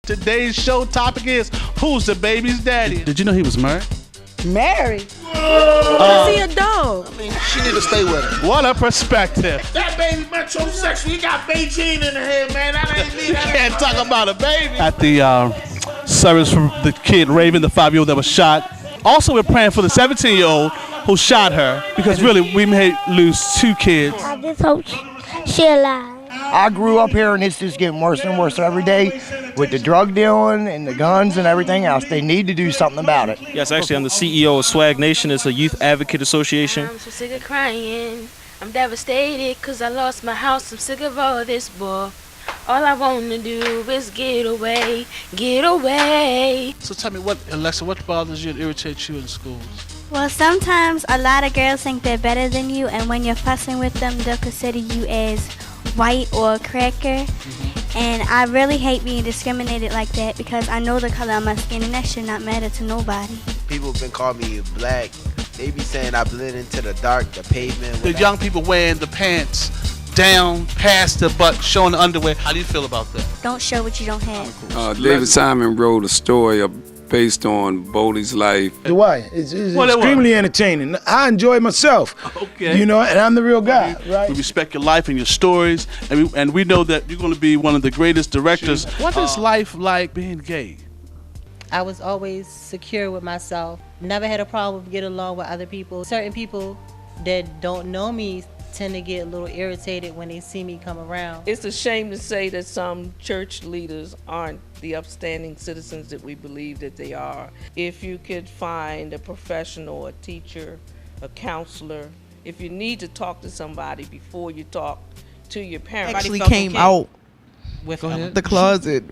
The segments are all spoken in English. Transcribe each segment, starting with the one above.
Today's show topic is, who's the baby's daddy? Did you know he was married? Married? Is he a dog? I mean, she need to stay with him. What a perspective. That baby metrosexual. You got Beijing in the head, man. That ain't me. You can't talk about a baby. At the service for the kid, Raven, the 5-year-old that was shot. Also, we're praying for the 17-year-old who shot her, because really, we may lose 2 kids. I just hope she alive. I grew up here, and it's just getting worse and worse every day with the drug dealing and the guns and everything else. They need to do something about it. Yes, actually, I'm the CEO of Swag Nation. It's a youth advocate association. I'm so sick of crying. I'm devastated because I lost my house. I'm sick of all this, boy. All I want to do is get away, get away. So tell me, Alexa, what bothers you and irritates you in schools? Well, sometimes a lot of girls think they're better than you, and when you're fussing with them, they'll consider you as white or a cracker. And I really hate being discriminated like that because I know the color of my skin, and that should not matter to nobody. People have been calling me black. They be saying I blend into the dark, the pavement. The young people wearing the pants down past the butt, showing the underwear. How do you feel about that? Don't show what you don't have. David Simon wrote a story based on Bodie's life. Dwight, it's extremely entertaining. I enjoy myself. Okay. You know, and I'm the real guy, right? We respect your life and your stories, and we know that you're going to be one of the greatest directors. What is life like being gay? I was always secure with myself. Never had a problem getting along with other people. Certain people that don't know me tend to get a little irritated when they see me come around. It's a shame to say that some church leaders aren't the upstanding citizens that we believe that they are. If you could find a professional, a teacher, a counselor, if you need to talk to somebody before you talk to your parents. Actually came out with the closet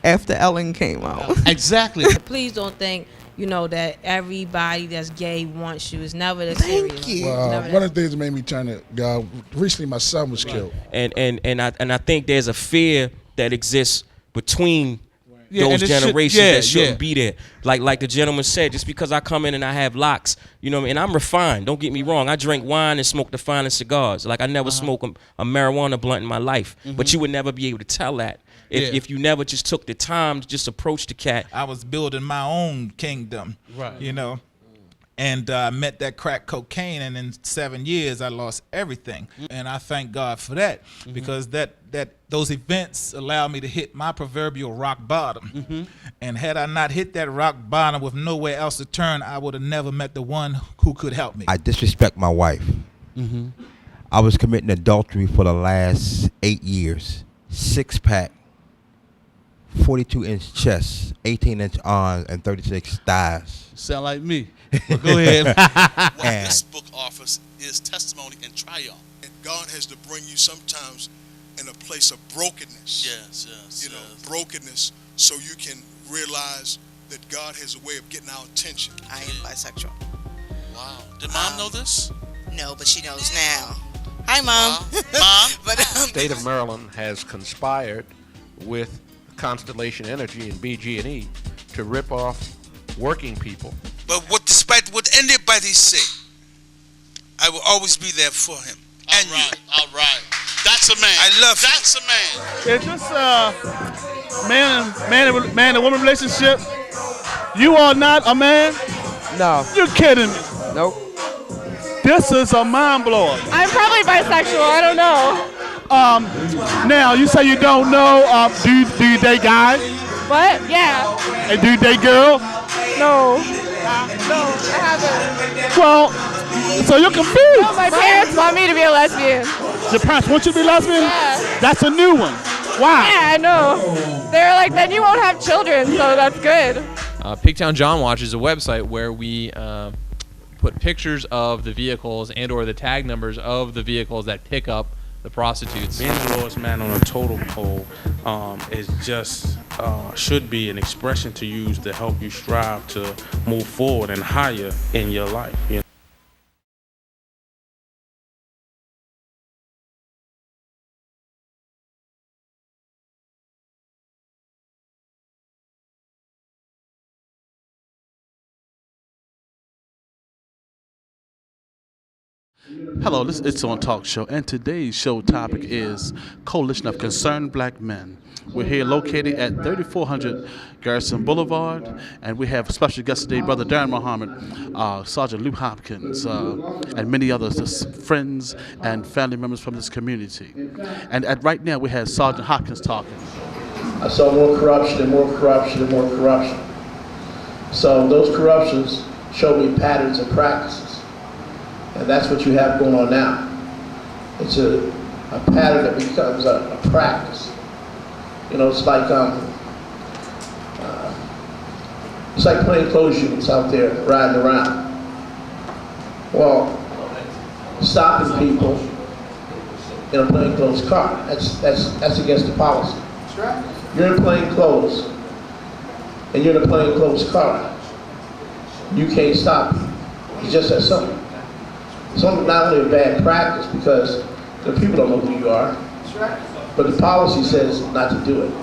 after Ellen came out. Exactly. Please don't think, that everybody that's gay wants you. It's never that Thank serious. you. One of the things that made me turn to God, recently my son was killed. And I think there's a fear that exists between those generations that shouldn't be there. Like the gentleman said, just because I come in and I have locks, and I'm refined. Don't get me wrong. I drink wine and smoke the finest cigars. Like I never smoke a marijuana blunt in my life. But you would never be able to tell that if you never just took the time to just approach the cat. I was building my own kingdom, right. And I met that crack cocaine, and in 7 years I lost everything. And I thank God for that, because those events allowed me to hit my proverbial rock bottom. And had I not hit that rock bottom with nowhere else to turn, I would have never met the one who could help me. I disrespect my wife. I was committing adultery for the last 8 years. 6-pack, 42-inch chest, 18-inch arms, and 36 thighs. Sound like me. Well, go ahead. What this book offers is testimony and triumph. And God has to bring you sometimes in a place of brokenness. Yes. Brokenness, so you can realize that God has a way of getting our attention. I am bisexual. Wow. Did Mom know this? No, but she knows now. Hi, Mom. Mom. The state of Maryland has conspired with Constellation Energy and BG&E to rip off working people. But despite what anybody say, I will always be there for him. All right. That's a man. I love him. That's a man. Is this man and woman relationship? You are not a man? No. You're kidding me. Nope. This is a mind blower. I'm probably bisexual. I don't know. Now you say you don't know. Do you date guys? What? Yeah. And do you date girls? No. No, I haven't. Well, so you're confused. No, my parents want me to be a lesbian. Your parents want you to be lesbian? Yeah. That's a new one. Why? Yeah, I know. They're like, then you won't have children, so that's good. Pigtown John Watch is a website where we put pictures of the vehicles and/or the tag numbers of the vehicles that pick up the prostitutes. Being the lowest man on a totem pole is just should be an expression to use to help you strive to move forward and higher in your life. Hello, this is It's On Talk Show, and today's show topic is Coalition of Concerned Black Men. We're here located at 3400 Garrison Boulevard, and we have special guests today, Brother Darren Muhammad, Sergeant Luke Hopkins, and many others, friends and family members from this community. And right now we have Sergeant Hopkins talking. I saw more corruption and more corruption and more corruption. So those corruptions show me patterns and practices. And that's what you have going on now. It's a pattern that becomes a practice. You know, it's like plain clothes units out there riding around. Well, stopping people in a plain clothes car, that's against the policy. That's right. You're in plain clothes, and you're in a plain clothes car. You can't stop people. It's just that simple. It's not only a bad practice because the people don't know who you are, but the policy says not to do it.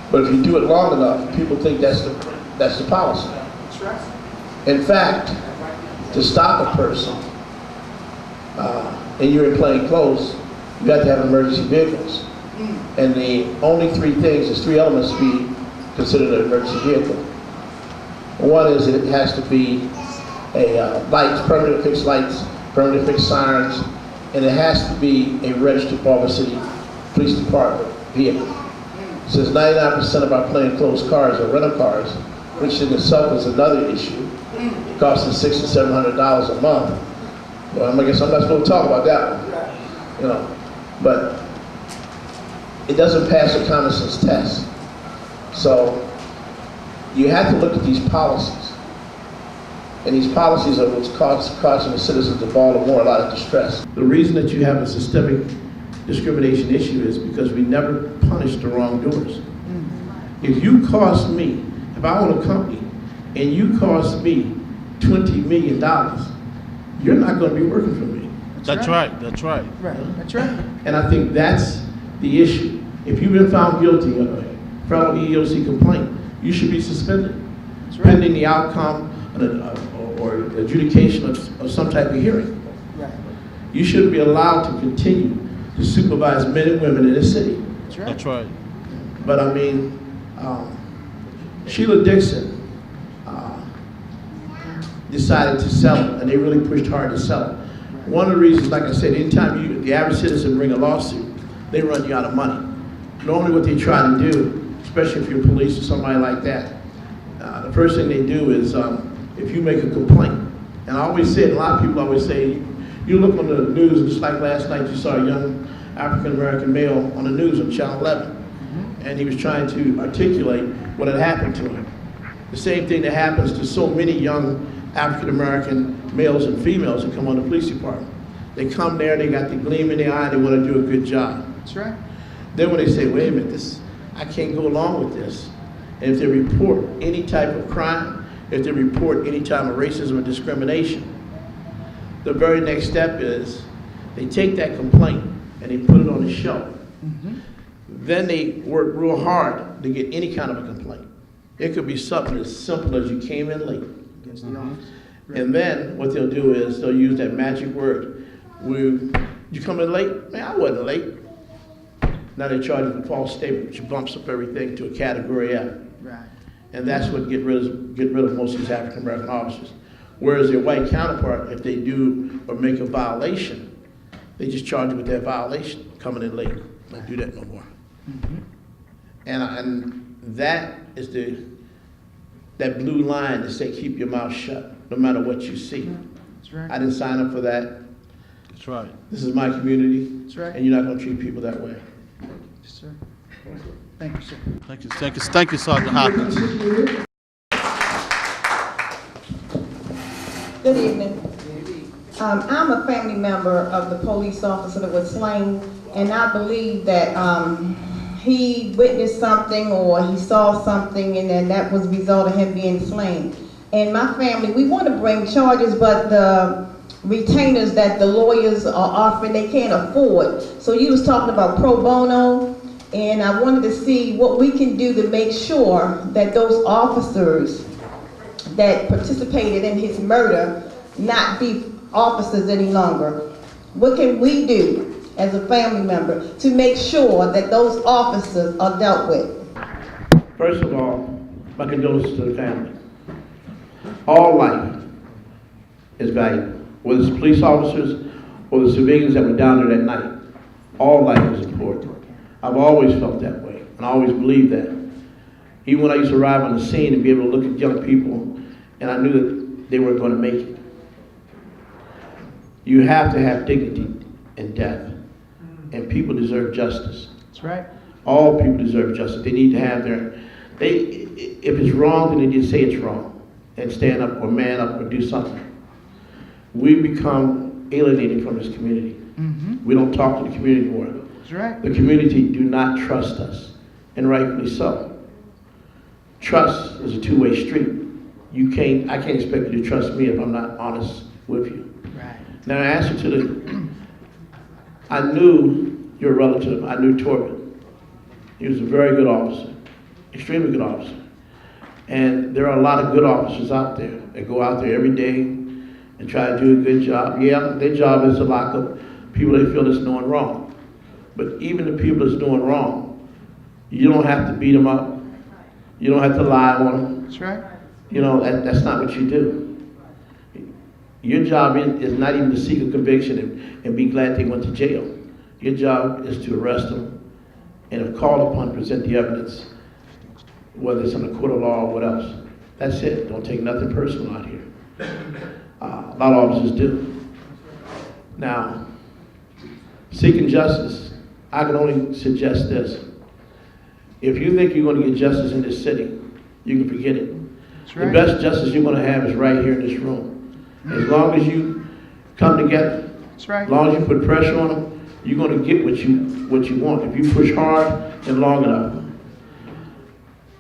But if you do it long enough, people think that's the policy. In fact, to stop a person and you're in plain clothes, you have to have emergency vehicles. And the only three elements to be considered an emergency vehicle. One is it has to be lights, permanent fixed lights, permanent fixed sirens, and it has to be a registered Baltimore City Police Department vehicle. Since 99% of our plainclothes cars are rental cars, which in itself is another issue, it costs us $600 to $700 a month. Well, I guess I'm not supposed to talk about that one, you know, but it doesn't pass the common sense test. So you have to look at these policies. And these policies are what's causing the citizens of Baltimore a lot of distress. The reason that you have a systemic discrimination issue is because we never punish the wrongdoers. If you cost me, if I own a company, and you cost me $20 million, you're not going to be working for me. That's right. That's right. That's right. And I think that's the issue. If you've been found guilty of a federal EEOC complaint, you should be suspended, pending the outcome or adjudication of some type of hearing. Right. You shouldn't be allowed to continue to supervise men and women in this city. That's right. That's right. But I mean, Sheila Dixon decided to sell it, and they really pushed hard to sell it. One of the reasons, like I said, anytime the average citizen bring a lawsuit, they run you out of money. Normally what they try to do, especially if you're police or somebody like that, the first thing they do is if you make a complaint, and I always say, a lot of people always say, you look on the news, just like last night you saw a young African-American male on the news on Channel 11, and he was trying to articulate what had happened to him. The same thing that happens to so many young African-American males and females who come on the police department. They come there, they got the gleam in their eye, they want to do a good job. That's right. Then when they say, wait a minute, I can't go along with this, and if they report any type of crime, if they report any type of racism or discrimination, the very next step is they take that complaint and they put it on the shelf. Then they work real hard to get any kind of a complaint. It could be something as simple as you came in late. And then what they'll do is they'll use that magic word. You come in late? Man, I wasn't late. Now they charge you for false statement, which bumps up everything to a category F. Right. And that's what get rid of most of these African American officers. Whereas their white counterpart, if they do or make a violation, they just charge you with that violation, coming in late. Don't do that no more. And that is that blue line that say keep your mouth shut, no matter what you see. That's right. I didn't sign up for that. That's right. This is my community. That's right. And you're not going to treat people that way. Yes, sir. Thank you, sir. Thank you, Sergeant Hopkins. Good evening. I'm a family member of the police officer that was slain, and I believe that he witnessed something or he saw something, and then that was the result of him being slain. And my family, we want to bring charges, but the retainers that the lawyers are offering, they can't afford. So you was talking about pro bono, and I wanted to see what we can do to make sure that those officers that participated in his murder not be officers any longer. What can we do as a family member to make sure that those officers are dealt with? First of all, my condolences to the family. All life is valuable, whether it's police officers or the civilians that were down there that night. All life is important. I've always felt that way, and I always believed that. Even when I used to arrive on the scene and be able to look at young people, and I knew that they weren't going to make it. You have to have dignity in death, and people deserve justice. That's right. All people deserve justice. They need to have if it's wrong, then they need to say it's wrong, and stand up or man up or do something. We become alienated from this community. We don't talk to the community anymore. That's right. The community do not trust us, and rightfully so. Trust is a two-way street. I can't expect you to trust me if I'm not honest with you. Right. Now, in answer to I knew your relative. I knew Torben. He was a very good officer, extremely good officer. And there are a lot of good officers out there that go out there every day and try to do a good job. Yeah, their job is to lock up people they feel that's doing wrong. But even the people that's doing wrong, you don't have to beat them up. You don't have to lie on them. That's right. You know, that's not what you do. Your job is not even to seek a conviction and be glad they went to jail. Your job is to arrest them and if called upon, present the evidence, whether it's in a court of law or what else. That's it. Don't take nothing personal out here. A lot of officers do. Now, seeking justice, I can only suggest this. If you think you're going to get justice in this city, you can forget it. That's right. The best justice you're going to have is right here in this room. As long as you come together, that's right. As long as you put pressure on them, you're going to get what you want. If you push hard and long enough.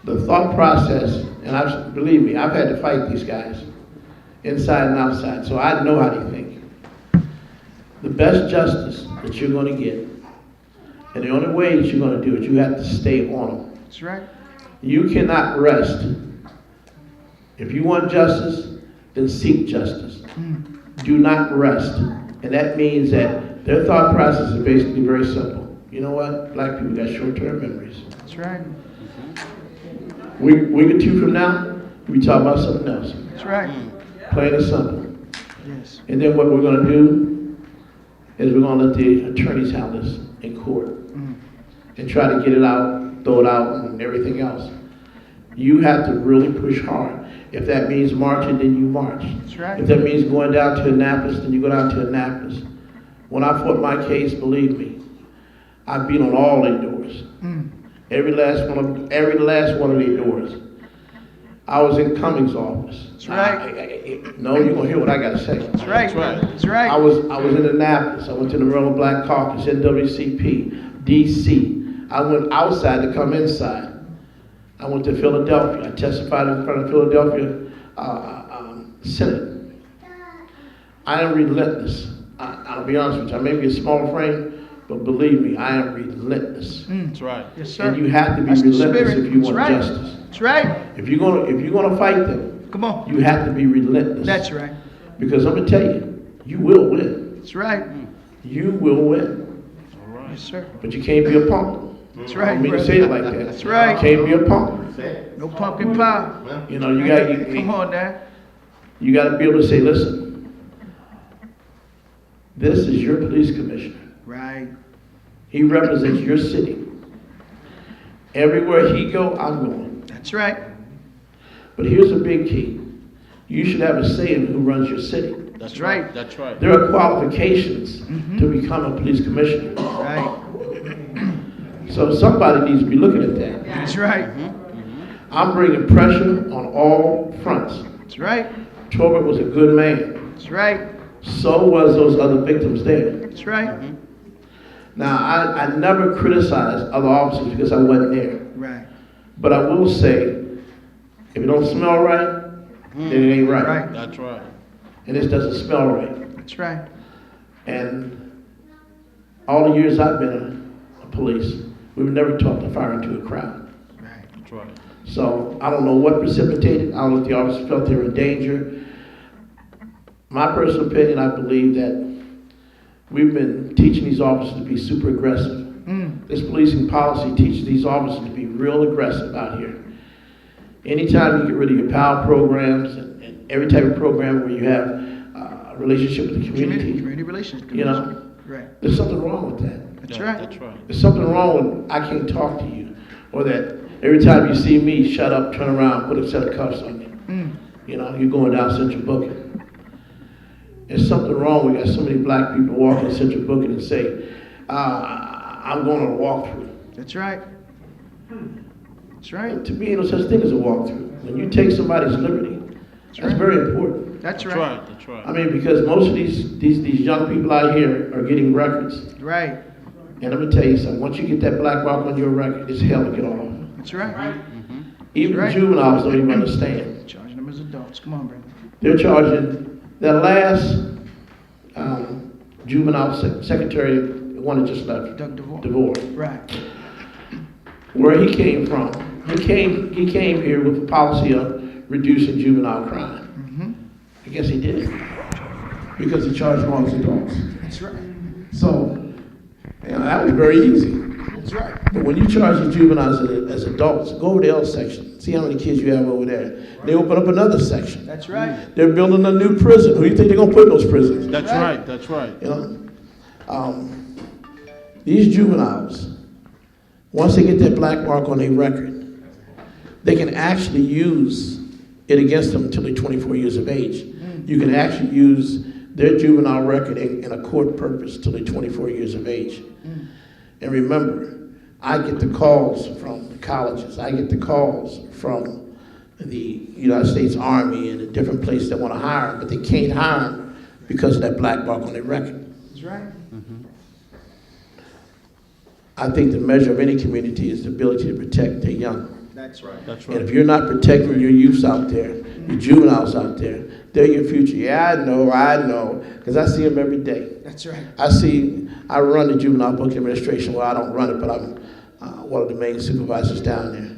The thought process, and believe me, I've had to fight these guys, inside and outside, so I know how they think. The best justice that you're going to get, and the only way that you're going to do it, you have to stay on them. That's right. You cannot rest. If you want justice, then seek justice. Do not rest. And that means that their thought process is basically very simple. You know what? Black people got short-term memories. That's right. Week or two from now, we talk about something else. That's right. Plain and simple. Yes. And then what we're going to do is we're going to let the attorneys handle this in court and try to get it out, throw it out, and everything else. You have to really push hard. If that means marching, then you march. That's right. If that means going down to Annapolis, then you go down to Annapolis. When I fought my case, believe me, I beat on all their doors. Every last one of their doors. I was in Cummings' office. That's right. No, you're gonna hear what I gotta say. That's right. That's right. I was in Annapolis. I went to the Maryland Black Caucus, NAACP, DC. I went outside to come inside. I went to Philadelphia. I testified in front of Philadelphia Senate. I am relentless. I'll be honest with you. I may be a small frame, but believe me, I am relentless. That's right. Yes, sir. And you have to be That's relentless if you want right. justice. That's right. If you're gonna fight them, come on. You have to be relentless. That's right. Because I'm gonna tell you, you will win. That's right. You will win. All right. Yes, sir. But you can't be a punk. That's right. I don't mean to say it like that. That's right. You can't be a punk. No pumpkin pie. You know, you got Come on, Dad. You got to be able to say, listen, this is your police commissioner. Right. He represents your city. Everywhere he go, I'm going. That's right. But here's a big key. You should have a say in who runs your city. That's right. That's right. There are qualifications to become a police commissioner. Right. So somebody needs to be looking at that. That's right. I'm bringing pressure on all fronts. That's right. Torbert was a good man. That's right. So was those other victims there. That's right. Now, I never criticized other officers because I wasn't there. Right. But I will say, if it don't smell right, then it ain't right. Right. That's right. And this doesn't smell right. That's right. And all the years I've been a police, we've never taught to fire into a crowd. Right. That's right. So I don't know what precipitated. I don't know if the officers felt they were in danger. My personal opinion, I believe that we've been teaching these officers to be super aggressive. This policing policy teaches these officers to be real aggressive out here. Anytime you get rid of your PAL programs and every type of program where you have a relationship with the community, relations. you know, Right. there's something wrong with that. That's right. That's right. There's something wrong with I can't talk to you, or that every time you see me, shut up, turn around, put a set of cuffs on you. You know, you're going down Central Booking. There's something wrong. We got so many black people walking Central Booking and say, I'm going on a walkthrough. That's right. That's right. To me, ain't no such thing as a walkthrough. When you take somebody's liberty, that's very important. That's right. That's right. I mean, because most of these young people out here are getting records. Right. And let me tell you something. Once you get that black mark on your record, it's hell to get off. That's right. Even Right. juveniles don't even understand. Charging them as adults. Come on, brother. They're charging that last juvenile secretary, the one that just left, Doug DeVore. DeVore, Right. where he came from. He came here with a policy of reducing juvenile crime. I guess he did, because he charged them all as adults. That's right. So, you know, that was very easy. That's right. But when you charge the juveniles as adults, go over the L section. See how many kids you have over there. They open up another section. That's right. They're building a new prison. Who do you think they're going to put in those prisons? That's right. That's right. You know, these juveniles, once they get that black mark on their record, they can actually use it against them until they're 24 years of age. You can actually use their juvenile record in a court purpose till they're 24 years of age. And remember, I get the calls from the colleges. I get the calls from the United States Army and the different places that want to hire them, but they can't hire them because of that black mark on their record. That's right. I think the measure of any community is the ability to protect their young. That's right. That's And if you're not protecting your youths out there, your juveniles out there, they're your future. Yeah, I know, because I see them every day. That's right. I run the Juvenile Booking Administration. Well, I don't run it, but I'm one of the main supervisors down there.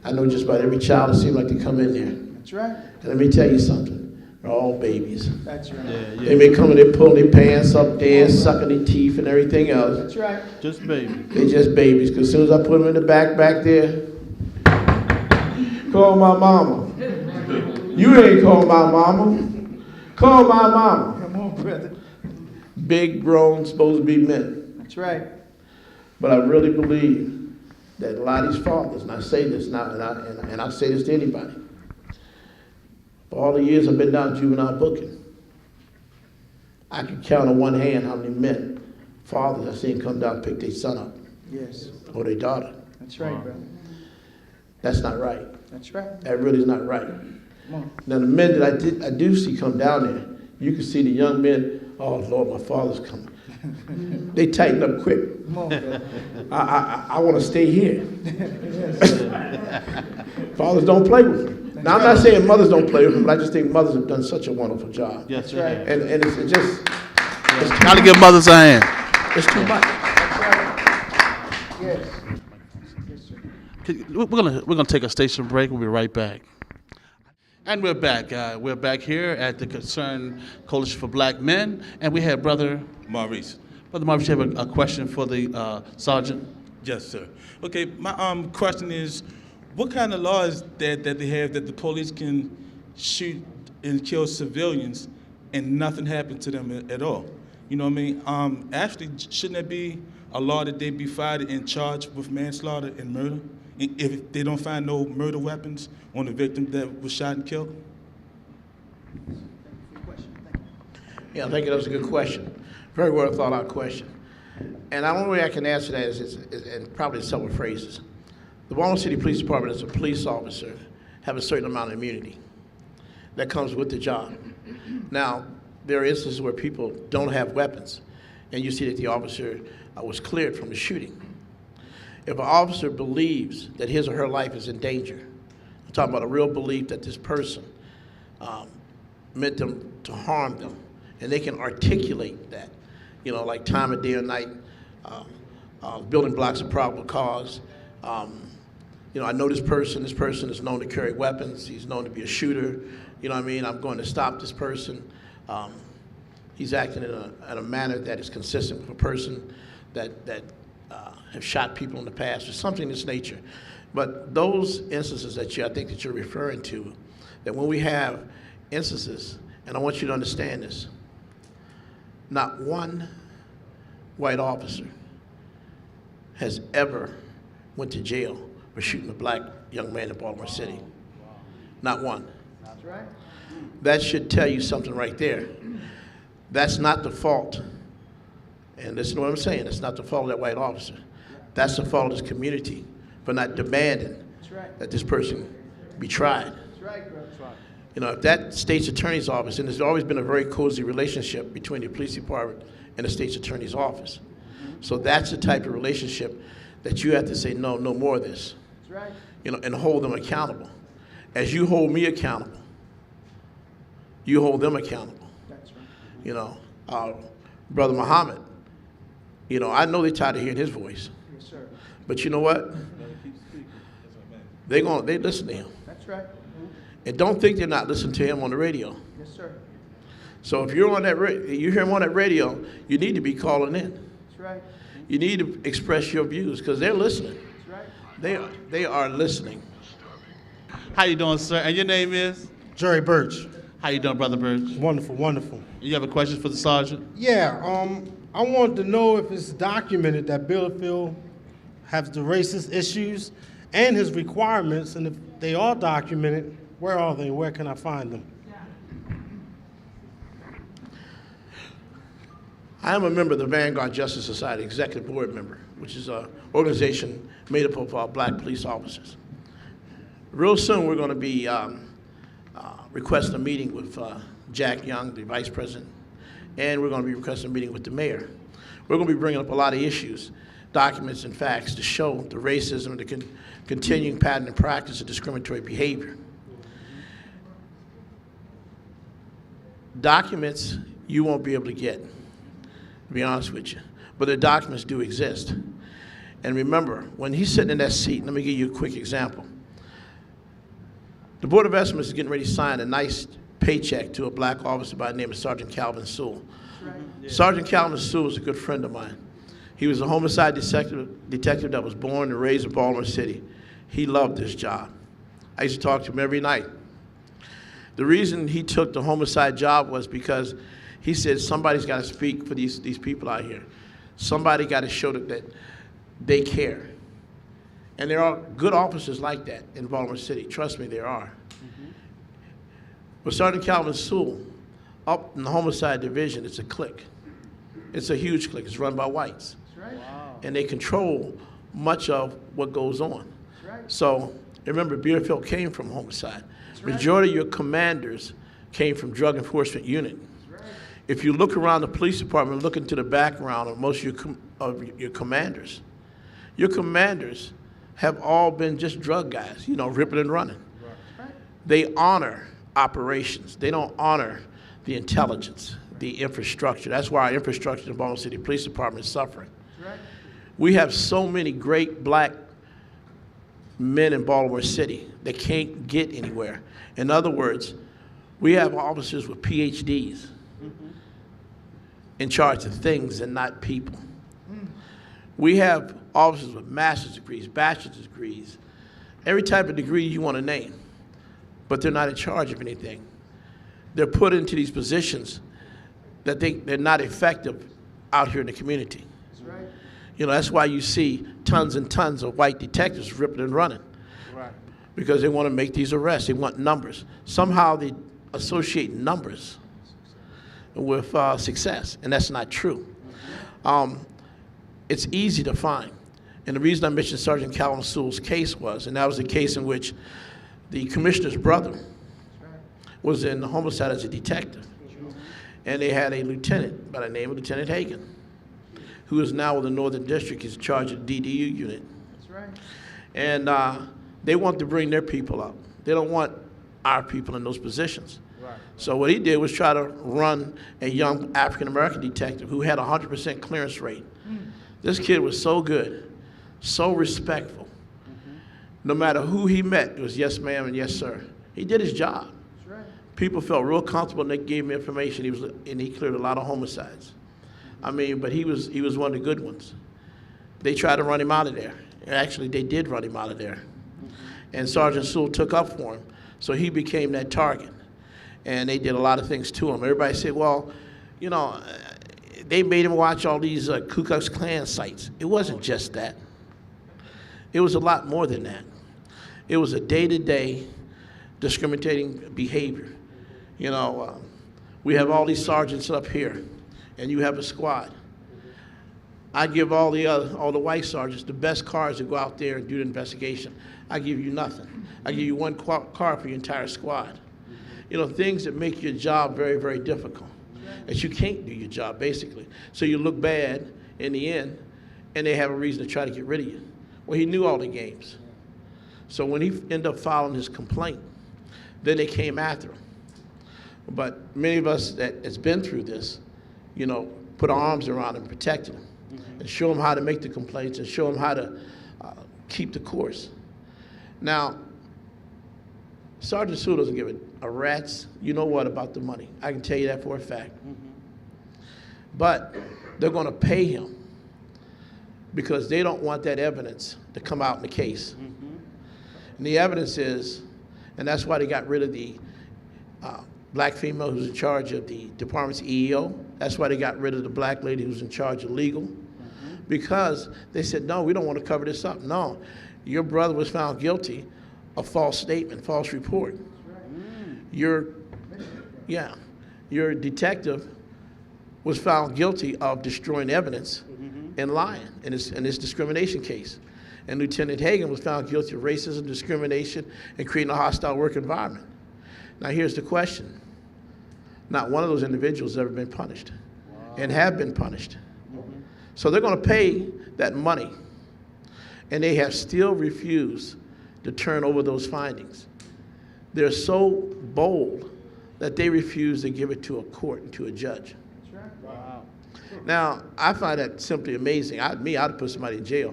I know just about every child. It seems like they come in there. That's right. And let me tell you something. They're all babies. That's right. They may come and they pull their pants up there, sucking their teeth and everything else. That's right. Just babies. They're just babies. Because as soon as I put them in the back there, call my mama. You ain't call my mama. Call my mama. Come on, brother. Big, grown, supposed to be men. That's right. But I really believe that a lot of these fathers, and I say this now, and I say this to anybody, for all the years I've been down Juvenile Booking, I can count on one hand how many men, fathers I seen come down and pick their son up. Yes. Or their daughter. That's right, brother. That's not right. That's right. That really is not right. Come on. Now the men that I do see come down there, you can see the young men, oh Lord, my father's coming. They tighten up quick. Come on, brother. I want to stay here. Fathers don't play with them. Now I'm not saying mothers don't play with them, but I just think mothers have done such a wonderful job. Yes, That's right. And it's just, Gotta give mothers a hand. it's too much. Yes. Yes, sir. We're gonna take a station break. We'll be right back. And we're back. We're back here at the Concerned Coalition for Black Men, and we have Brother Maurice. Brother Maurice, you have a question for the sergeant? Yes, sir. Okay, my question is, what kind of laws that they have that the police can shoot and kill civilians and nothing happened to them at all? You know what I mean? Actually, shouldn't there be a law that they be fired and charged with manslaughter and murder if they don't find no murder weapons on the victim that was shot and killed? Yeah, I think that was a good question. Very well thought out question. And the only way I can answer that is in probably several phrases. The Baltimore City Police Department as a police officer have a certain amount of immunity that comes with the job. Now, there are instances where people don't have weapons, and you see that the officer was cleared from the shooting. If an officer believes that his or her life is in danger, I'm talking about a real belief that this person meant them to harm them, and they can articulate that, you know, like time of day or night, building blocks of probable cause. You know, I know this person is known to carry weapons, he's known to be a shooter, you know what I mean, I'm going to stop this person. He's acting in a manner that is consistent with a person that have shot people in the past or something of this nature. But those instances that I think that you're referring to, that when we have instances, and I want you to understand this, not one white officer has ever went to jail for shooting a black young man in Baltimore City. Not one. That's right. That should tell you something right there. That's not the fault. And listen to what I'm saying. It's not the fault of that white officer. That's the fault of this community for not demanding that this person be tried. That's right, bro. That's right. You know, if that state's attorney's office, and there's always been a very cozy relationship between the police department and the state's attorney's office. So that's the type of relationship that you have to say, no, no more of this. That's right. You know, and hold them accountable. As you hold me accountable, you hold them accountable. That's right. You know, Brother Muhammad, you know, I know they're tired of hearing his voice. Yes, sir. But you know what? They listen to him. That's right. And don't think they're not listening to him on the radio. Yes, sir. So if you're on that, you hear him on that radio, you need to be calling in. That's right. You need to express your views because they're listening. That's right. They are listening. How you doing, sir? And your name is? Jerry Birch. How you doing, Brother Birch? Wonderful, wonderful. You have a question for the sergeant? Yeah, I wanted to know if it's documented that Bielefeld has the racist issues and his requirements, and if they are documented, where are they? Where can I find them? I am a member of the Vanguard Justice Society, executive board member, which is an organization made up of black police officers. Real soon, we're going to be requesting a meeting with Jack Young, the vice president, and we're going to be requesting a meeting with the mayor. We're going to be bringing up a lot of issues, documents and facts to show the racism and the continuing pattern and practice of discriminatory behavior. Documents you won't be able to get, to be honest with you, but the documents do exist. And remember, when he's sitting in that seat, let me give you a quick example. The Board of Estimates is getting ready to sign a nice paycheck to a black officer by the name of Sergeant Calvin Sewell. Right. Yeah. Sergeant Calvin Sewell is a good friend of mine. He was a homicide detective that was born and raised in Baltimore City. He loved this job. I used to talk to him every night. The reason he took the homicide job was because he said somebody's got to speak for these people out here. Somebody got to show that they care. And there are good officers like that in Baltimore City. Trust me, there are. Mm-hmm. But Sergeant Calvin Sewell, up in the homicide division, it's a clique. It's a huge clique. It's run by whites. That's right. Wow. And they control much of what goes on. That's right. So remember, Bielefeld came from homicide. Majority of your commanders came from drug enforcement unit. Right. If you look around the police department, look into the background of most of your commanders have all been just drug guys, you know, ripping and running. Right. They honor operations. They don't honor the intelligence, the infrastructure. That's why our infrastructure in the Baltimore City Police Department is suffering. Right. We have so many great black men in Baltimore City that can't get anywhere. In other words, we have officers with PhDs in charge of things and not people. We have officers with master's degrees, bachelor's degrees, every type of degree you want to name, but they're not in charge of anything. They're put into these positions that they're not effective out here in the community. That's right. You know, that's why you see tons and tons of white detectives ripping and running. Right. Because they want to make these arrests. They want numbers. Somehow they associate numbers with success, and that's not true. It's easy to find. And the reason I mentioned Sergeant Calvin Sewell's case was, and that was a case in which the commissioner's brother was in the homicide as a detective. And they had a lieutenant by the name of Lieutenant Hagan, who is now with the Northern District. He's in charge of the DDU unit. That's right. And they want to bring their people up. They don't want our people in those positions. Right. So what he did was try to run a young African-American detective who had a 100% clearance rate. This kid was so good, so respectful. No matter who he met, it was yes ma'am and yes sir. He did his job. That's right. People felt real comfortable and they gave him information. He cleared a lot of homicides. I mean, but he was one of the good ones. They tried to run him out of there. Actually, they did run him out of there. And Sergeant Sewell took up for him, so he became that target. And they did a lot of things to him. Everybody said, well, you know, they made him watch all these Ku Klux Klan sites. It wasn't just that. It was a lot more than that. It was a day-to-day discriminating behavior. You know, we have all these sergeants up here, and you have a squad. I give all the white sergeants the best cars to go out there and do the investigation. I give you nothing. I give you one car for your entire squad. You know, things that make your job very, very difficult. That you can't do your job, basically. So you look bad in the end, and they have a reason to try to get rid of you. Well, he knew all the games. So when he ended up filing his complaint, then they came after him. But many of us that has been through this, you know, put our arms around him and protected him, and show him how to make the complaints and show him how to keep the course. Now, Sergeant Sewell doesn't give a rat's you know what about the money. I can tell you that for a fact. But they're going to pay him because they don't want that evidence to come out in the case. And the evidence is, and that's why they got rid of the black female who's in charge of the department's EEO. That's why they got rid of the black lady who's in charge of legal. Because they said, no, we don't want to cover this up. No, your brother was found guilty of false statement, false report. Your detective was found guilty of destroying evidence and lying in this discrimination case. And Lieutenant Hagan was found guilty of racism, discrimination, and creating a hostile work environment. Now here's the question. Not one of those individuals has ever been punished and have been punished. So they're going to pay that money, and they have still refused to turn over those findings. They're so bold that they refuse to give it to a court and to a judge. Now, I find that simply amazing. I'd have put somebody in jail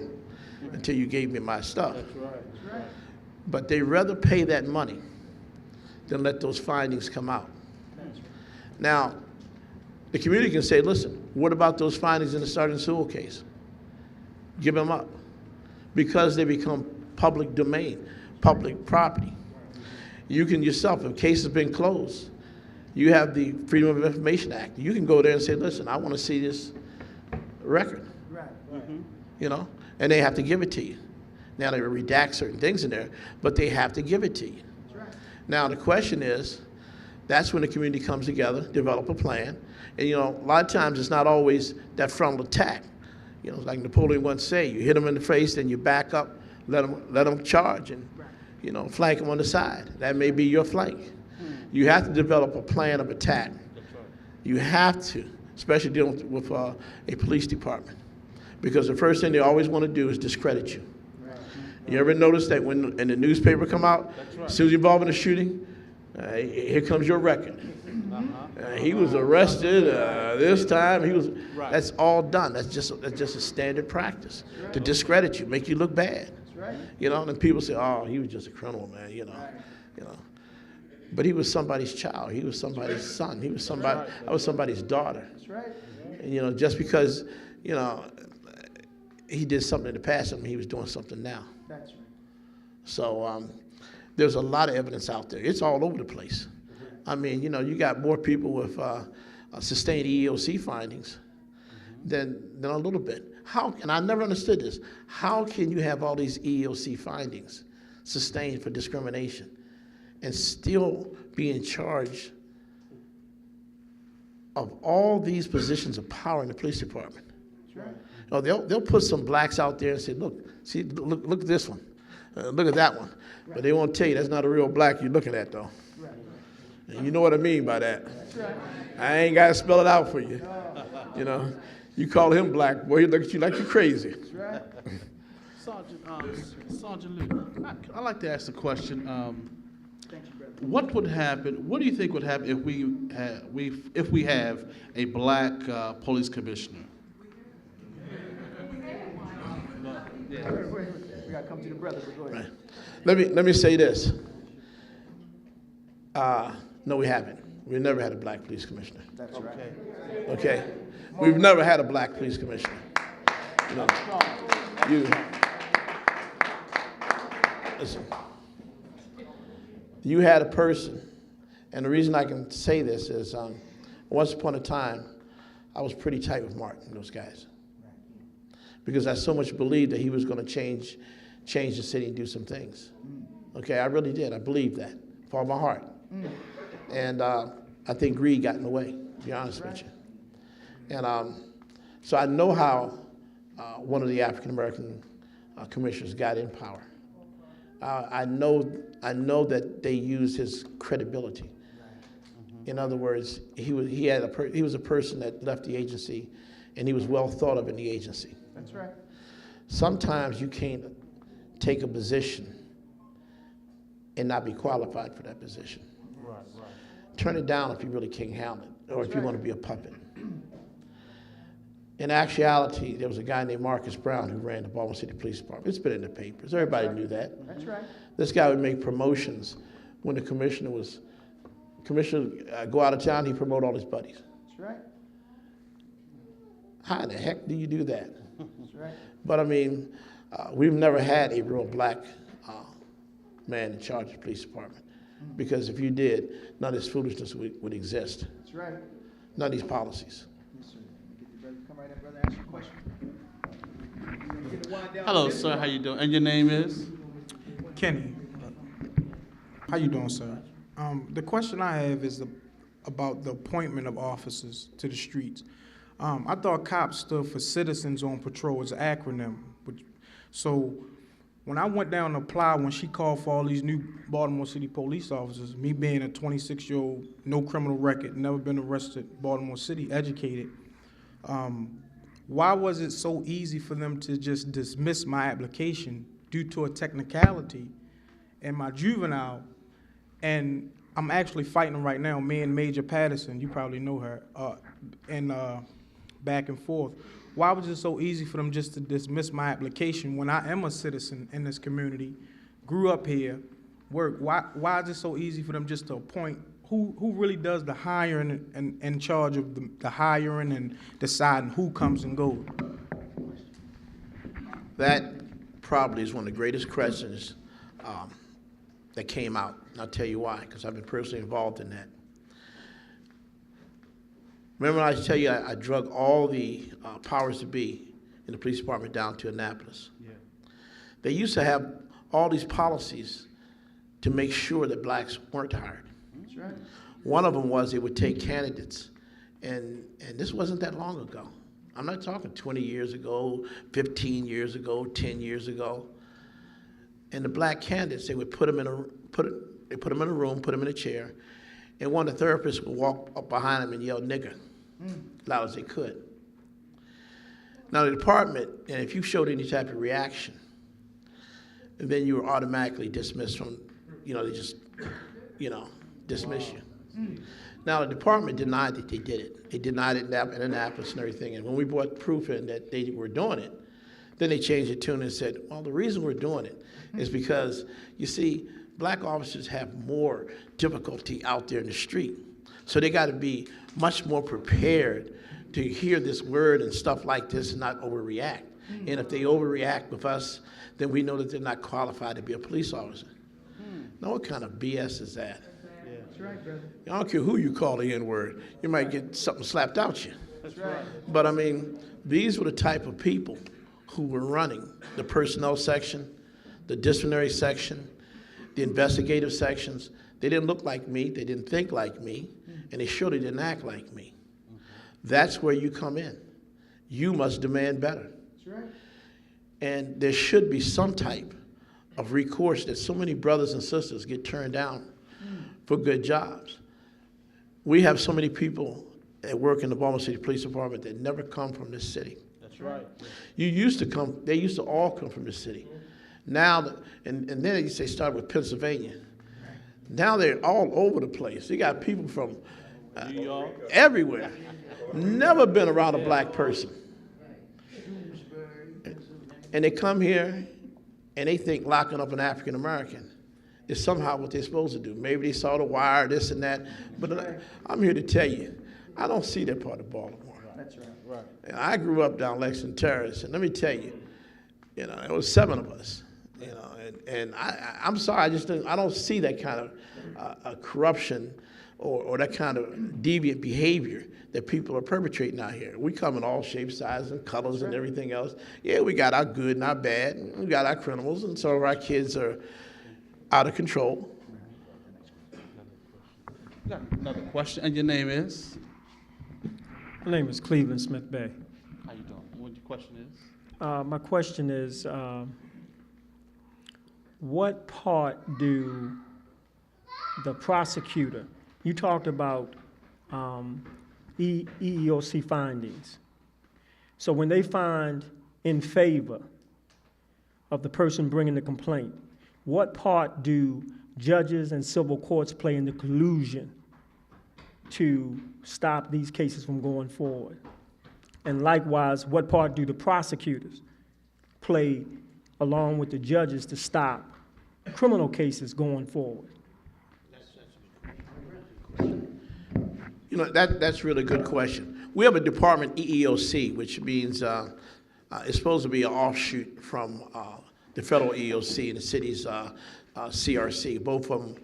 until you gave me my stuff. But they rather pay that money than let those findings come out. Now, the community can say, listen, what about those findings in the Sergeant Sewell case? Give them up. Because they become public domain, public property. You can yourself, if a case has been closed, you have the Freedom of Information Act. You can go there and say, listen, I want to see this record. You know, and they have to give it to you. Now, they redact certain things in there, but they have to give it to you. Now, the question is, that's when the community comes together, develop a plan. And, you know, a lot of times it's not always that frontal attack. You know, like Napoleon once said, you hit them in the face, then you back up, let them charge and, you know, flank them on the side. That may be your flank. You have to develop a plan of attack. You have to, especially dealing with a police department. Because the first thing they always want to do is discredit you. You ever notice that when in the newspaper come out, as soon as you're involved in a shooting, here comes your record. He was arrested this time. He was. That's all done. That's just a standard practice to discredit you, make you look bad. You know, and people say, "Oh, he was just a criminal, man." You know. But he was somebody's child. He was somebody's son. He was somebody. I was somebody's daughter. And, you know, just because, you know, he did something in the past doesn't mean he was doing something now. That's right. So there's a lot of evidence out there. It's all over the place. I mean, you know, you got more people with sustained EEOC findings than a little bit. How? And I never understood this. How can you have all these EEOC findings sustained for discrimination and still be in charge of all these positions of power in the police department? That's right. You know, they'll put some blacks out there and say, look at this one. Look at that one. Right. But they won't tell you that's not a real black you're looking at, though. Right. And you know what I mean by that. Right. I ain't got to spell it out for you. You know, you call him black, boy, he look at you like you're crazy. Right. Sergeant Luke, I'd like to ask the question, what would happen, what do you think would happen if we have a black police commissioner? We got to come to the brother, but go ahead. Right. Let me say this. No, we haven't. We've never had a black police commissioner. That's right. Okay? We've never had a black police commissioner. No. Listen. You had a person, and the reason I can say this is once upon a time, I was pretty tight with Martin and those guys. Because I so much believed that he was going to change the city and do some things. Okay, I really did. I believed that with all my heart. And I think greed got in the way, to be honest with you. And so I know how one of the African-American commissioners got in power. I know that they used his credibility. In other words, he was a person that left the agency, and he was well thought of in the agency. That's right. Sometimes you can't take a position and not be qualified for that position. Right. Turn it down if you really can't handle it, or if you want to be a puppet. In actuality, there was a guy named Marcus Brown who ran the Baltimore City Police Department. It's been in the papers. Everybody knew that. That's right. This guy would make promotions when the commissioner go out of town, he'd promote all his buddies. That's right. How in the heck do you do that? That's right. But I mean, we've never had a real black man in charge of the police department. Because if you did, none of this foolishness would exist. That's right. None of these policies. Yes, sir. Come right up, brother. Ask your question. Hello, sir. How you doing? And your name is? Kenny. How you doing, sir? The question I have is about the appointment of officers to the streets. I thought COPS stood for Citizens on Patrol. It's an acronym. So when I went down to apply, when she called for all these new Baltimore City police officers, me being a 26-year-old, no criminal record, never been arrested, Baltimore City, educated, why was it so easy for them to just dismiss my application due to a technicality and my juvenile? And I'm actually fighting right now, me and Major Patterson, you probably know her, and back and forth. Why was it so easy for them just to dismiss my application when I am a citizen in this community, grew up here, work? Why is it so easy for them just to appoint? Who really does the hiring and in charge of the hiring and deciding who comes and goes? That probably is one of the greatest questions that came out. And I'll tell you why, because I've been personally involved in that. Remember when I tell you I drug all the powers to be in the police department down to Annapolis? Yeah. They used to have all these policies to make sure that blacks weren't hired. That's right. One of them was they would take candidates, and this wasn't that long ago. I'm not talking 20 years ago, 15 years ago, 10 years ago. And the black candidates, they would put them in a room, put them in a chair, and one of the therapists would walk up behind them and yell "nigger" loud as they could. Now the department, and if you showed any type of reaction, then you were automatically dismissed from, they just, dismiss you. Now the department denied that they did it. They denied it in Annapolis and everything. And when we brought proof in that they were doing it, then they changed the tune and said, well, the reason we're doing it is because, you see, black officers have more difficulty out there in the street. So they got to be much more prepared to hear this word and stuff like this and not overreact. And if they overreact with us, then we know that they're not qualified to be a police officer. Now, what kind of BS is that? That's right, brother. I don't care who you call the N-word. You might get something slapped out you. That's right. But, I mean, these were the type of people who were running the personnel section, the disciplinary section, the investigative sections. They didn't look like me, they didn't think like me, and they surely didn't act like me. That's where you come in. You must demand better. That's right. And there should be some type of recourse that so many brothers and sisters get turned down for good jobs. We have so many people that work in the Baltimore City Police Department that never come from this city. That's right. They used to all come from this city. Now, and then they started with Pennsylvania. Now they're all over the place. You got people from New York, everywhere. Never been around a black person. And they come here and they think locking up an African American is somehow what they're supposed to do. Maybe they saw the wire, this and that. But I'm here to tell you, I don't see that part of Baltimore. That's right. And I grew up down Lexington Terrace, and let me tell you, there was 7 of us, and I'm sorry, I don't see that kind of corruption or that kind of deviant behavior that people are perpetrating out here. We come in all shapes, sizes, and colors and everything else. Yeah, we got our good and our bad, and we got our criminals, and some of our kids are out of control. Got another question, and your name is? My name is Cleveland Smith Bay. How you doing? What your question is? My question is, what part do the prosecutor, you talked about EEOC findings. So when they find in favor of the person bringing the complaint, what part do judges and civil courts play in the collusion to stop these cases from going forward? And likewise, what part do the prosecutors play along with the judges to stop criminal cases going forward? That's a really good question. We have a department, EEOC, which means it's supposed to be an offshoot from the federal EEOC and the city's CRC. Both of them,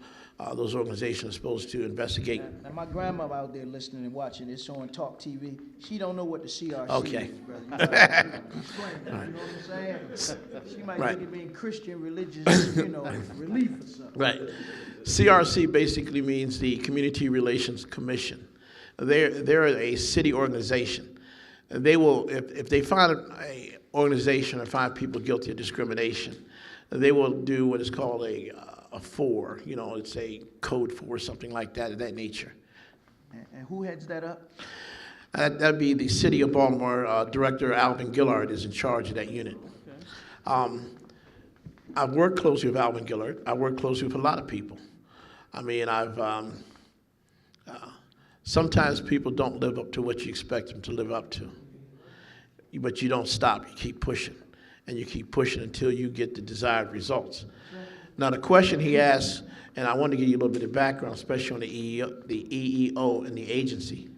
those organizations are supposed to investigate. And my grandmother out there listening and watching, it's on Talk TV. She don't know what the CRC Okay. is, brother. Explain that, Right. you know what I'm saying? She might Right. think it being Christian religious, relief or something. Right. CRC basically means the Community Relations Commission. They're a city organization. They will, if they find a organization or find people guilty of discrimination, they will do what is called a 4. It's a code 4, something like that, of that nature. And who heads that up? That'd be the City of Baltimore Director Alvin Gillard is in charge of that unit. I've worked closely with Alvin Gillard. I work closely with a lot of people. I mean, sometimes people don't live up to what you expect them to live up to. But you don't stop, you keep pushing. And you keep pushing until you get the desired results. Now the question he asked, and I want to give you a little bit of background, especially on the EEO and the agency.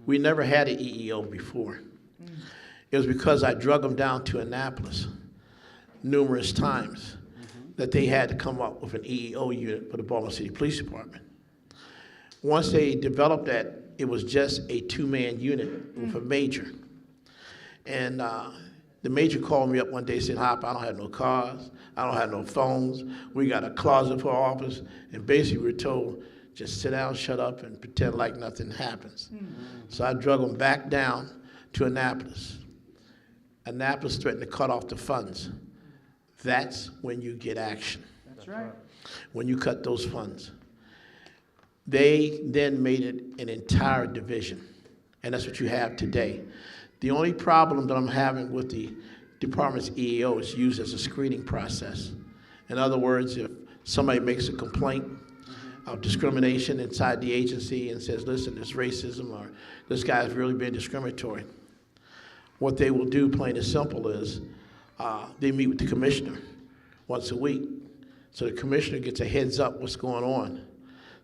We never had an EEO before. It was because I drug them down to Annapolis numerous times that they had to come up with an EEO unit for the Baltimore City Police Department. Once they developed that, it was just a 2-man unit with a major. And the major called me up one day saying, "Hop, I don't have no cars, I don't have no phones, we got a closet for our office," and basically we were told, just sit down, shut up, and pretend like nothing happens. So I drug them back down to Annapolis. Annapolis threatened to cut off the funds. That's when you get action. That's right. When you cut those funds. They then made it an entire division, and that's what you have today. The only problem that I'm having with the department's EEO is used as a screening process. In other words, if somebody makes a complaint of discrimination inside the agency and says, "Listen, there's racism," or "This guy's really been discriminatory," what they will do, plain and simple, is they meet with the commissioner once a week. So the commissioner gets a heads up what's going on.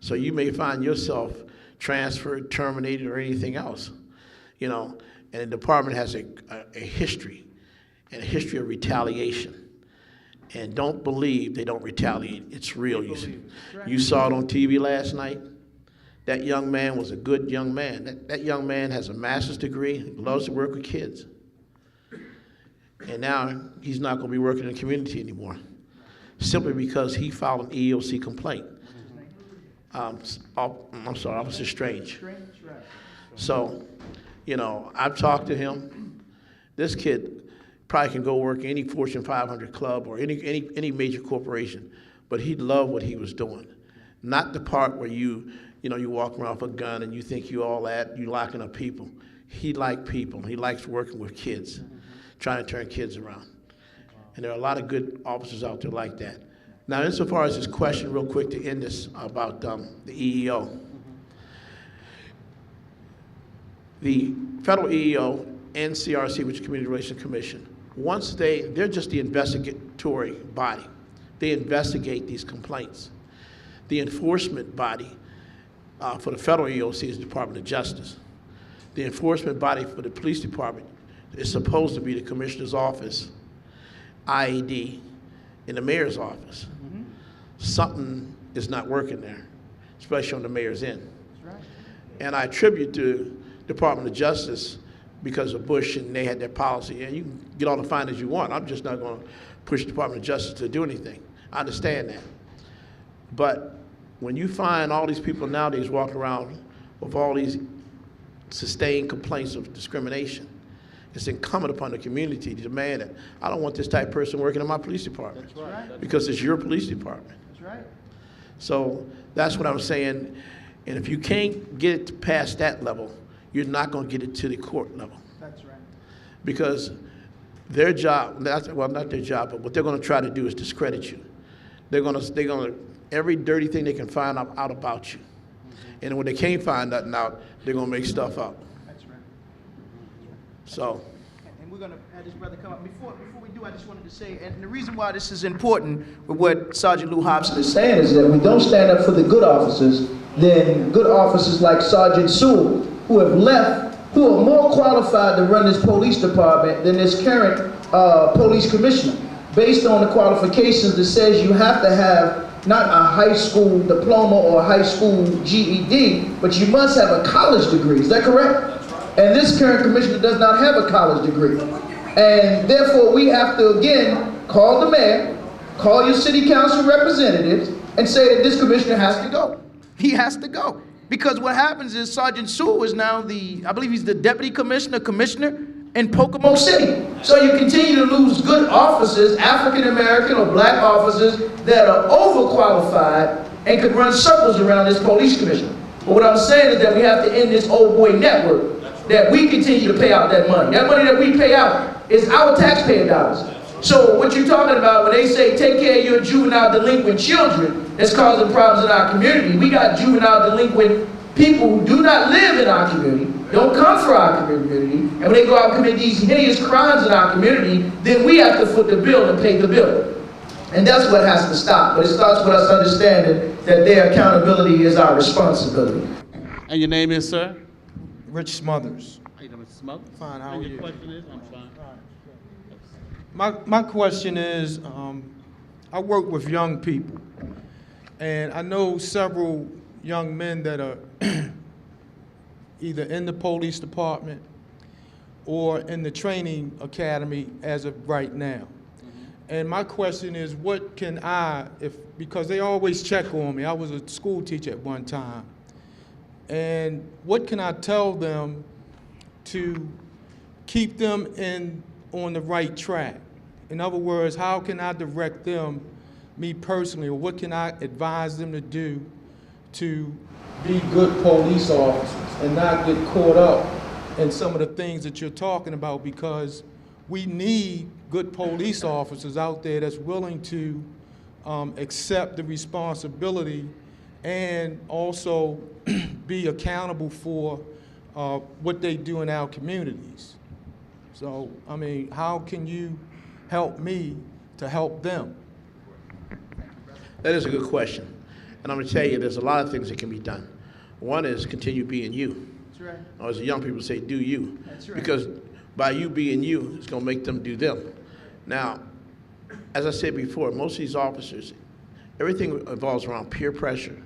So you may find yourself transferred, terminated, or anything else, and the department has a history, and a history of retaliation. And don't believe they don't retaliate. It's real. You saw it on TV last night. That young man was a good young man. That young man has a master's degree, he loves to work with kids. And now he's not going to be working in the community anymore, simply because he filed an EEOC complaint. I'm sorry, Officer Strange. So, I've talked to him. This kid probably can go work any Fortune 500 club or any major corporation, but he loved what he was doing. Not the part where you walk around with a gun and you think you all that, you locking up people. He liked people. He likes working with kids, trying to turn kids around. And there are a lot of good officers out there like that. Now, insofar as this question, real quick to end this, about the EEO. The federal EEO and CRC, which is Community Relations Commission, once they're just the investigatory body. They investigate these complaints. The enforcement body for the federal EOC is the Department of Justice. The enforcement body for the police department is supposed to be the commissioner's office, IAD, and the mayor's office. Something is not working there, especially on the mayor's end. And I attribute to Department of Justice because of Bush, and they had their policy. And you can get all the findings you want. I'm just not going to push the Department of Justice to do anything. I understand that. But when you find all these people nowadays walking around with all these sustained complaints of discrimination, it's incumbent upon the community to demand that I don't want this type of person working in my police department. That's right. Because it's your police department. That's right. So that's what I'm saying. And if you can't get it past that level, you're not going to get it to the court level. That's right. Because their job, well, not their job, but what they're going to try to do is discredit you. They're going to every dirty thing they can find out about you. And when they can't find nothing out, they're going to make stuff up. That's right. So. And we're going to have this brother come up. Before we do, I just wanted to say, and the reason why this is important with what Sergeant Lou Hobson is saying is that we don't stand up for the good officers, then good officers like Sergeant Sewell, who have left, who are more qualified to run this police department than this current police commissioner, based on the qualifications that says you have to have not a high school diploma or a high school GED, but you must have a college degree. Is that correct? And this current commissioner does not have a college degree. And therefore, we have to, again, call the mayor, call your city council representatives, and say that this commissioner has to go. He has to go. Because what happens is Sergeant Sewell is now I believe he's the deputy commissioner in Pocomo City. So you continue to lose good officers, African American or black officers that are overqualified and could run circles around this police commissioner. But what I'm saying is that we have to end this old boy network, that we continue to pay out that money. That money that we pay out is our taxpayer dollars. So what you're talking about when they say take care of your juvenile delinquent children that's causing problems in our community, we got juvenile delinquent people who do not live in our community, don't come from our community, and when they go out and commit these hideous crimes in our community, then we have to foot the bill and pay the bill. And that's what has to stop. But it starts with us understanding that their accountability is our responsibility. And your name is, sir? Rich Smothers. How you doing, Mr. Smothers? Fine, how are and you? Your question is? I'm fine. My question is, I work with young people, and I know several young men that are either in the police department or in the training academy as of right now. And my question is, what can because they always check on me. I was a school teacher at one time. And what can I tell them to keep them on the right track? In other words, how can I direct them, me personally, or what can I advise them to do to be good police officers and not get caught up in some of the things that you're talking about? Because we need good police officers out there that's willing to accept the responsibility and also be accountable for what they do in our communities. So, I mean, how can you help me to help them? That is a good question. And I'm going to tell you, there's a lot of things that can be done. One is continue being you. That's right. Or as the young people say, do you. That's right. Because by you being you, it's going to make them do them. Now, as I said before, most of these officers, everything revolves around peer pressure,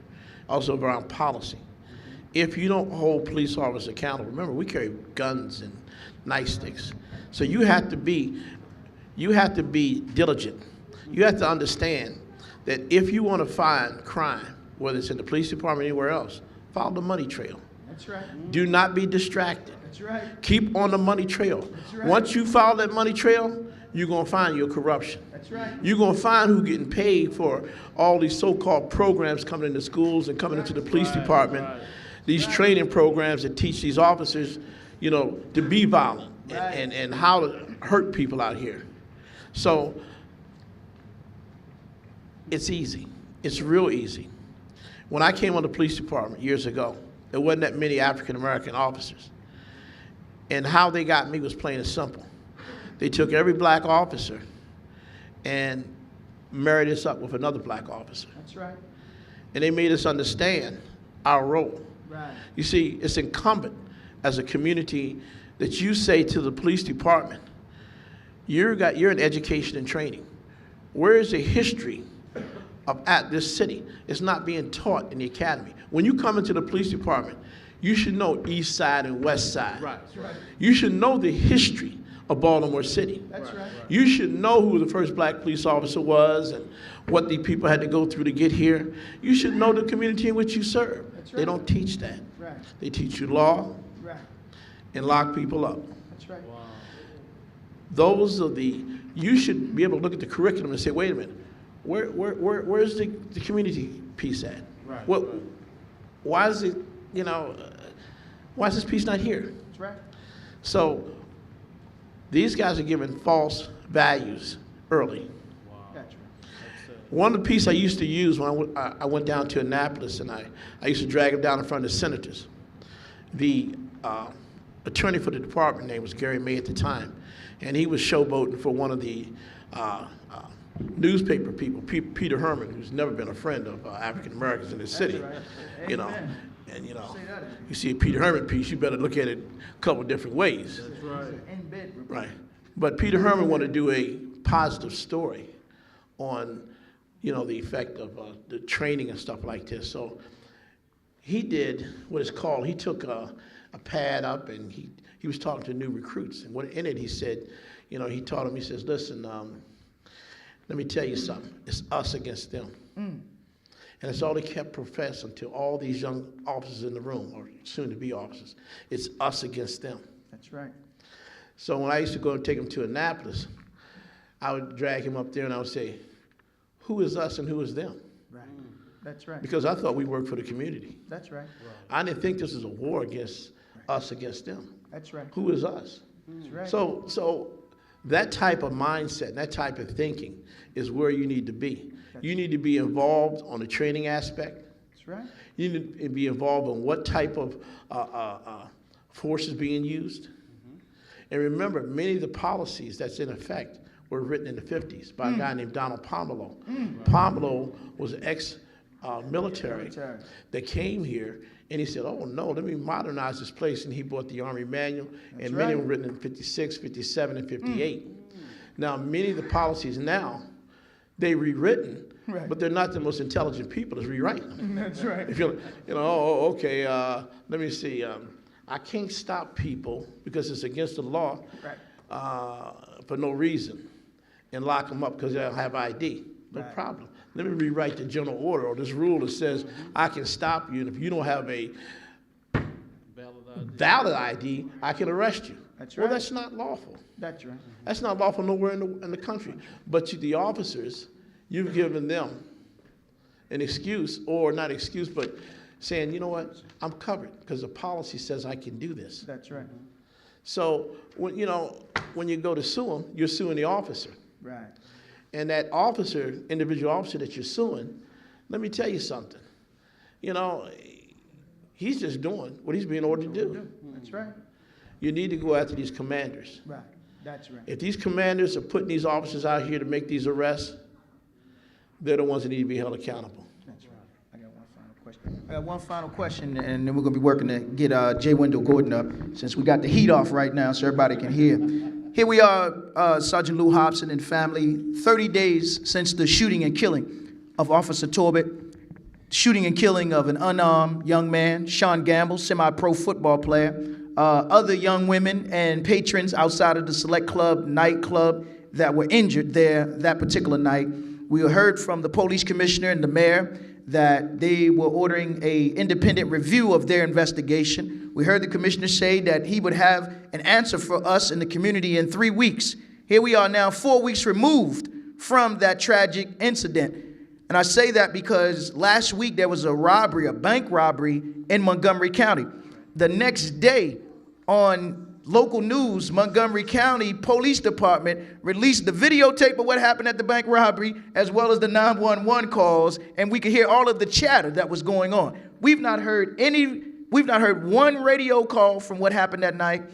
also around policy. If you don't hold police officers accountable, remember, we carry guns and nightsticks. So you have to be diligent. You have to understand that if you want to find crime, whether it's in the police department or anywhere else, follow the money trail. That's right. Do not be distracted. That's right. Keep on the money trail. That's right. Once you follow that money trail, you're going to find your corruption. That's right. You're going to find who's getting paid for all these so-called programs coming into schools and coming into the police department. These training programs that teach these officers, you know, to be violent and how to hurt people out here. So it's easy. It's real easy. When I came on the police department years ago, there wasn't that many African-American officers. And how they got me was plain and simple. They took every black officer and married us up with another black officer. That's right. And they made us understand our role. Right. You see, it's incumbent as a community that you say to the police department, you're in education and training. Where is the history at this city? It's not being taught in the academy. When you come into the police department, you should know East Side and West Side. Right. That's right. You should know the history of Baltimore City. That's right. You should know who the first black police officer was and what the people had to go through to get here. You should know the community in which you serve. That's right. They don't teach that. Right. They teach you law Right. and lock people up. That's right. Wow. Those are you should be able to look at the curriculum and say, wait a minute, where's the community piece at? Right. What, why is it, why is this piece not here? That's right. So these guys are given false values early. Wow. That's right. One of the pieces I used to use when I went down to Annapolis, and I used to drag them down in front of the senators. The attorney for the department name was Gary May at the time, and he was showboating for one of the newspaper people, Peter Herman, who's never been a friend of African Americans in this city. Right. And you see a Peter Herman piece, you better look at it a couple different ways. That's right. Right. But Peter Herman wanted to do a positive story on, the effect of the training and stuff like this. So he did what is called, he took a pad up and he was talking to new recruits. And in it he said, he taught them, he says, listen, let me tell you something. It's us against them. And it's all they kept professing to all these young officers in the room, or soon-to-be officers. It's us against them. That's right. So when I used to go and take him to Annapolis, I would drag him up there and I would say, who is us and who is them? Right. That's right. Because I thought we worked for the community. That's right. I didn't think this was a war against us against them. That's right. Who is us? That's right. So that type of mindset, that type of thinking is where you need to be. You need to be involved on the training aspect. That's right. You need to be involved in what type of force is being used. And remember, many of the policies that's in effect were written in the 50s by a guy named Donald Pomerleau. Pomerleau was an ex-military that came here, and he said, oh no, let me modernize this place, and he bought the Army Manual, and many were written in 56, 57, and 58. Now, many of the policies now, they rewritten, but they're not the most intelligent people to rewrite them. That's right. If you're, okay, let me see. I can't stop people because it's against the law for no reason and lock them up because they don't have ID. No problem. Let me rewrite the general order or this rule that says I can stop you, and if you don't have a valid ID, I can arrest you. That's right. Well, that's not lawful. That's right. That's not lawful nowhere in the country. But the officers, you've given them an excuse, or not excuse, but saying, you know what, I'm covered because the policy says I can do this. That's right. So when you go to sue them, you're suing the officer. Right. And that officer, individual officer that you're suing, let me tell you something. He's just doing what he's being ordered to do. That's right. You need to go after these commanders. Right. That's right. If these commanders are putting these officers out here to make these arrests, they're the ones that need to be held accountable. That's right. I got one final question, and then we're going to be working to get J. Wendell Gordon up, since we got the heat off right now so everybody can hear. Here we are, Sergeant Lou Hobson and family, 30 days since the shooting and killing of Officer Torbett, shooting and killing of an unarmed young man, Sean Gamble, semi-pro football player, other young women and patrons outside of the Select Club nightclub that were injured there that particular night. We heard from the police commissioner and the mayor that they were ordering an independent review of their investigation. We heard the commissioner say that he would have an answer for us in the community in 3 weeks. Here we are now 4 weeks removed from that tragic incident. And I say that because last week there was a robbery, a bank robbery in Montgomery County. The next day on local news, Montgomery County Police Department released the videotape of what happened at the bank robbery, as well as the 911 calls, and we could hear all of the chatter that was going on. We've not heard one radio call from what happened that night.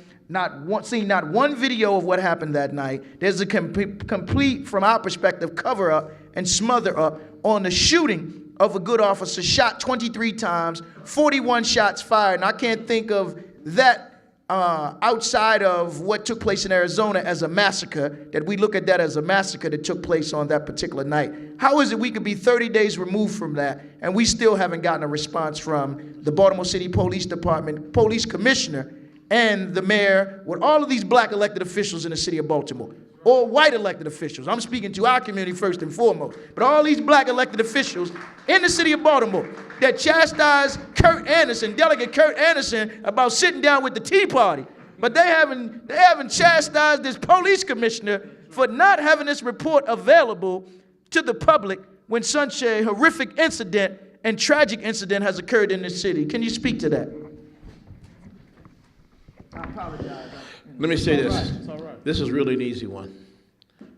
seen not one video of what happened that night. There's a complete, from our perspective, cover up and smother up on the shooting of a good officer, shot 23 times, 41 shots fired. And I can't think of that outside of what took place in Arizona as a massacre, that we look at that as a massacre that took place on that particular night. How is it we could be 30 days removed from that and we still haven't gotten a response from the Baltimore City Police Department, police commissioner, and the mayor, with all of these black elected officials in the city of Baltimore, or white elected officials? I'm speaking to our community first and foremost, but all these black elected officials in the city of Baltimore that chastised Kurt Anderson, Delegate Kurt Anderson, about sitting down with the Tea Party, but they haven't chastised this police commissioner for not having this report available to the public when such a horrific incident and tragic incident has occurred in this city. Can you speak to that? I apologize. Let me say this. This is really an easy one.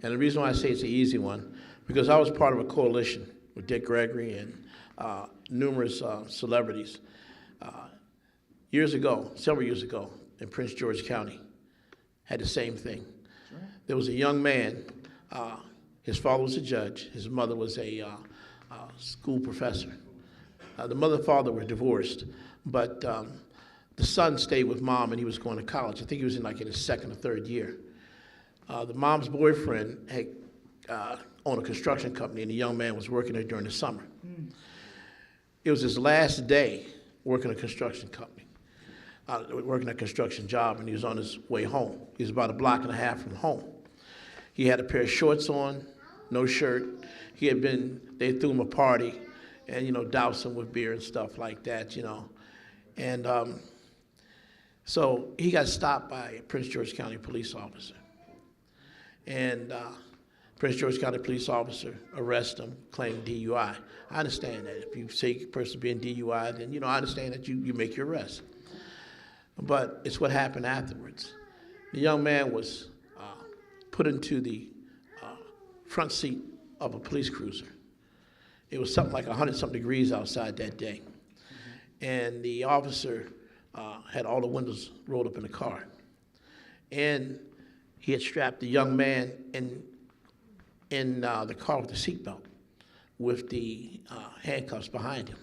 And the reason why I say it's an easy one, because I was part of a coalition with Dick Gregory and numerous celebrities several years ago in Prince George County, had the same thing. There was a young man, his father was a judge, his mother was a school professor. The mother and father were divorced, but the son stayed with mom and he was going to college. I think he was in his second or third year. The mom's boyfriend had owned a construction company and the young man was working there during the summer. It was his last day working a construction company, working a construction job, and he was on his way home. He was about a block and a half from home. He had a pair of shorts on, no shirt. They threw him a party and, doused him with beer and stuff like that, And so he got stopped by a Prince George County police officer. And Prince George County police officer arrested him, claimed DUI. I understand that. If you say a person being DUI, then, I understand that you make your arrest. But it's what happened afterwards. The young man was put into the front seat of a police cruiser. It was something like 100-something degrees outside that day. And the officer had all the windows rolled up in the car. And he had strapped the young man in the car with the seatbelt with the handcuffs behind him.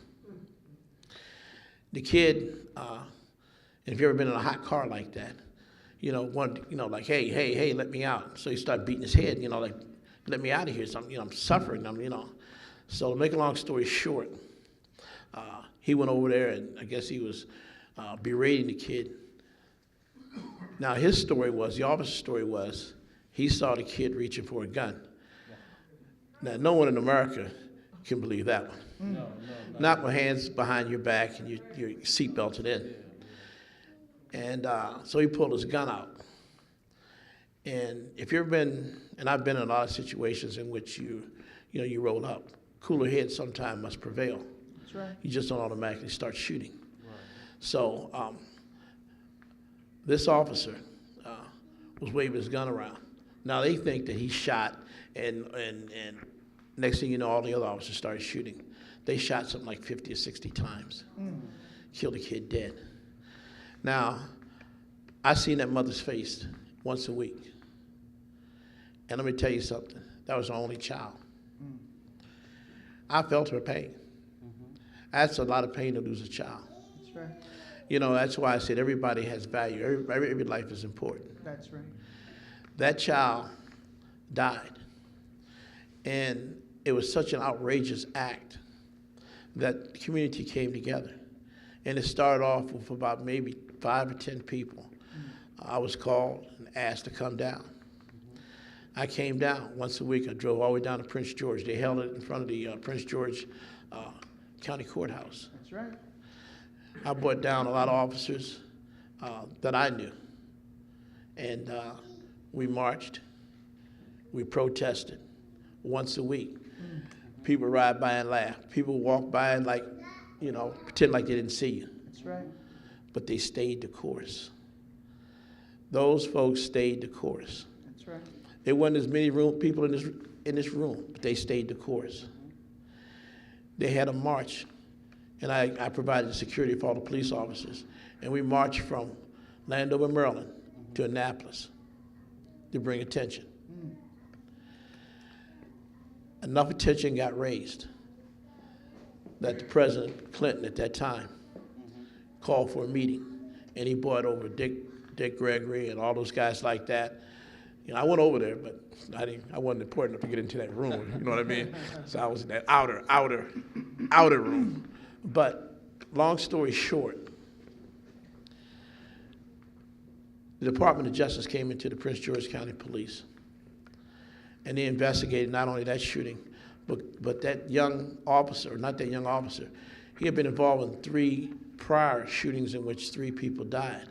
The kid, if you've ever been in a hot car like that, like, hey, let me out. So he started beating his head, like, let me out of here. So I'm suffering, So to make a long story short, he went over there and I guess he was berating the kid. Now the officer's story was, he saw the kid reaching for a gun. Now no one in America can believe that one. No. Not with hands behind your back and your seat belted in. And so he pulled his gun out. And if you've been, and I've been in a lot of situations in which you roll up, cooler heads sometimes must prevail. That's right. You just don't automatically start shooting. Right. So this officer was waving his gun around. Now they think that he shot, and next thing you know, all the other officers started shooting. They shot something like 50 or 60 times. Killed a kid dead. Now, I seen that mother's face once a week. And let me tell you something. That was her only child. I felt her pain. That's a lot of pain to lose a child. That's right. That's why I said everybody has value. Every life is important. That's right. That child died. And it was such an outrageous act that the community came together. And it started off with about maybe 5 or 10 people. I was called and asked to come down. I came down once a week. I drove all the way down to Prince George. They held it in front of the Prince George County Courthouse. That's right. I brought down a lot of officers that I knew. And we marched. We protested once a week. People ride by and laugh. People walk by and pretend like they didn't see you. That's right. But they stayed the course. Those folks stayed the course. That's right. There wasn't as many people in this room, but they stayed the course. They had a march, and I provided security for all the police officers. And we marched from Landover, Maryland, to Annapolis to bring attention. Enough attention got raised that the President Clinton at that time called for a meeting, and he brought over Dick Gregory and all those guys like that. You know, I went over there, but I wasn't important enough to get into that room. You know what I mean? So I was in that outer room. But long story short, the Department of Justice came into the Prince George County Police, and they investigated not only that shooting, but that young officer, not that young officer, he had been involved in 3 prior shootings in which 3 people died.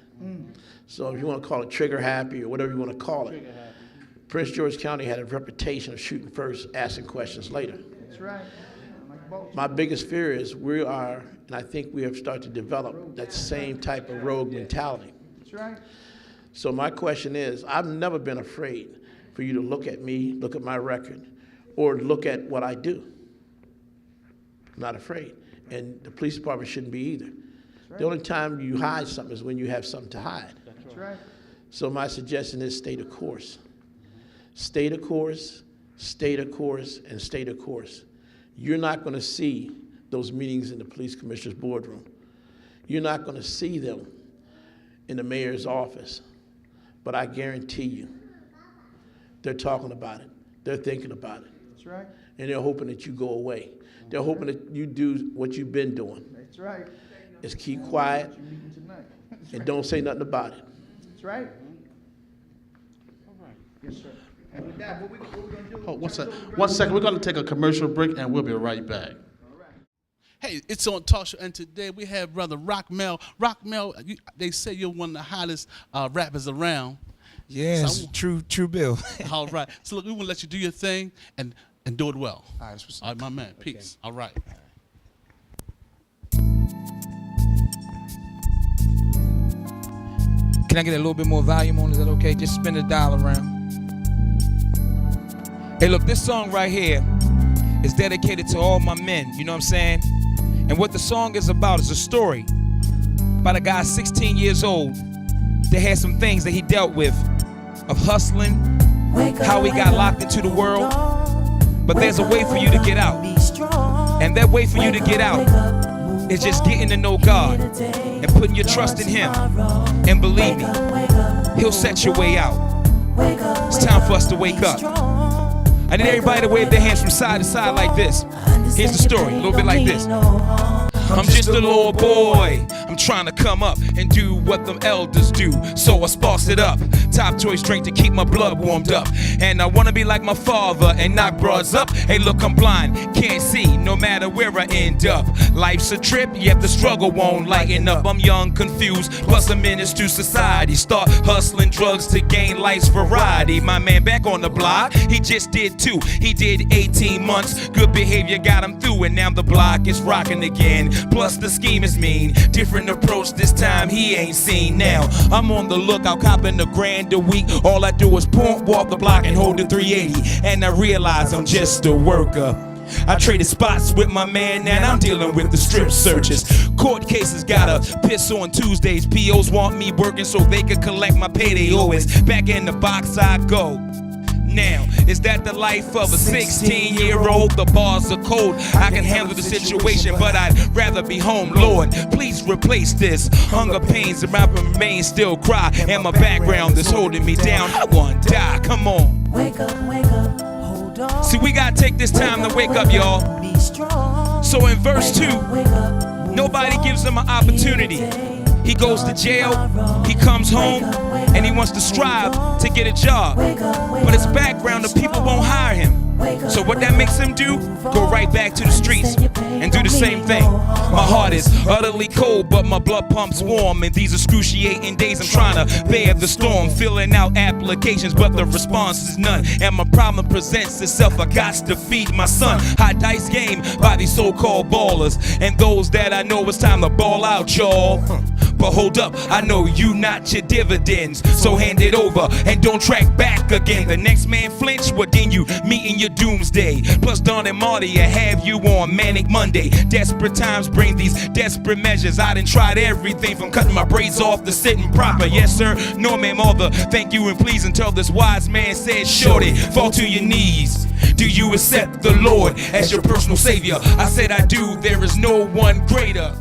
So if you want to call it trigger happy or whatever you want to call it, Prince George County had a reputation of shooting first, asking questions later. That's right. My biggest fear is we are, and I think we have started to develop that same type of rogue mentality. That's right. So my question is, I've never been afraid for you to look at me, look at my record, or look at what I do. I'm not afraid. And the police department shouldn't be either. Right. The only time you hide something is when you have something to hide. That's right. So my suggestion is stay the course. Stay the course, stay the course, and stay the course. You're not going to see those meetings in the police commissioner's boardroom. You're not going to see them in the mayor's office. But I guarantee you, they're talking about it. They're thinking about it. That's right. And they're hoping that you go away. They're hoping that you do what you've been doing. That's right. Is keep quiet and don't say nothing about it. That's right. All right. Yes, sir. And with that, what we're going to do... Oh, one second. We're going to take a commercial break, and we'll be right back. Hey, it's on Talk Show, and today we have Brother Rockmel. Rockmel, they say you're one of the hottest rappers around. Yes, so true, Bill. All right. So look, we want to let you do your thing and do it well. All right, my man. Peace. Okay. All right. Can I get a little bit more volume on? Is that okay? Just spin the dial around. Hey, look, this song right here is dedicated to all my men, you know what I'm saying? And what the song is about is a story about a guy 16 years old that had some things that he dealt with of hustling, how he got locked into the world. But there's a way for you to get out. And that way for you to get out is just getting to know God and putting your trust in Him. And believe me, He'll set your way out. It's time for us to wake up. I need everybody to wave their hands from side to side like this. Here's the story, a little bit like this. I'm just a little boy. I'm trying to come up and do what them elders do. So I sparks it up. Top choice drink to keep my blood warmed up. And I wanna be like my father and knock broads up. Hey, look, I'm blind, can't see no matter where I end up. Life's a trip, yet the struggle won't lighten up. I'm young, confused, plus a menace to society. Start hustling drugs to gain life's variety. My man back on the block, he just did 2. He did 18 months. Good behavior got him through, and now the block is rocking again. Plus the scheme is mean. Different approach this time he ain't seen. Now I'm on the lookout, copping the $1,000 a week. All I do is pump, walk the block and hold the 380. And I realize I'm just a worker. I traded spots with my man, and I'm dealing with the strip searches. Court cases gotta piss on Tuesdays. POs want me working so they can collect my payday. Always back in the box I go. Now, is that the life of a 16-year-old? The bars are cold, I can handle the situation, but I'd rather be home. Lord, please replace this. Hunger pains and my remains still cry, and my background is holding me down. I want to die, come on. Wake up, hold on. See, we gotta take this time to wake up, y'all. So in verse 2, nobody gives him an opportunity. He goes to jail, he comes home, and he wants to strive to get a job. But his background, the people won't hire him. So what that makes him do? Go right back to the streets and do the same thing. My heart is utterly cold, but my blood pumps warm. In these excruciating days, I'm trying to bear the storm. Filling out applications, but the response is none. And my problem presents itself, I got to feed my son. High dice game by these so-called ballers. And those that I know it's time to ball out, y'all. But hold up, I know you not your dividends. So hand it over and don't track back again. The next man flinch, well then you meeting your doomsday. Plus Don and Marty, I have you on Manic Monday. Desperate times bring these desperate measures. I done tried everything from cutting my braids off to sitting proper. Yes sir, no ma'am, all the thank you and please until this wise man said, shorty, fall to your knees. Do you accept the Lord as your personal savior? I said I do, there is no one greater.